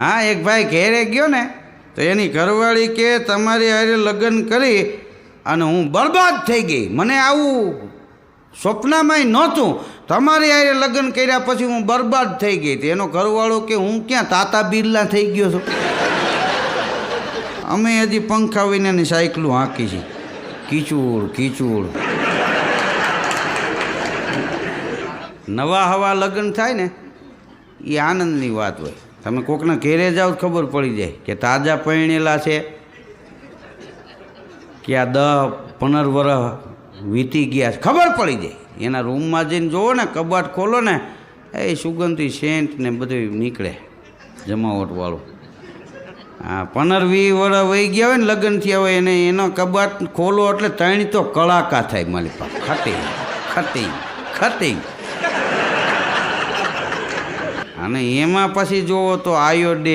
હા, એક ભાઈ ઘેરે ગયો ને તો એની ઘરવાળી કે તમારી હારે લગ્ન કરી અને હું બરબાદ થઈ ગઈ, મને આવું સ્વપ્નામાંય નહોતું, તમારી હારે લગ્ન કર્યા પછી હું બરબાદ થઈ ગઈ. તો એનો ઘરવાળો કે હું ક્યાં તાતા બિરલા થઈ ગયો છું, અમે હજી પંખા વિનાની સાયકલું હાંકી છે. કીચુડ કીચુડ. નવા હવા લગ્ન થાય ને એ આનંદની વાત હોય. તમે કોકના ઘેરે જાઓ ખબર પડી જાય કે તાજા પરણેલા છે કે આ 10-15 વર્ષ વીતી ગયા છે, ખબર પડી જાય. એના રૂમમાં જઈને જોવો ને, કબાટ ખોલો ને, એ સુગંધી સેન્ટ ને બધું નીકળે જમાવટવાળું. હા, 15-20 વર્ષ વહી ગયા હોય ને લગ્ન થયા હોય એને, એનો કબાટ ખોલો એટલે 3 તો કડાકા થાય મારી પાસે. ખટી ખટી ખટી. અને એમાં પછી જોવો તો આયો ડે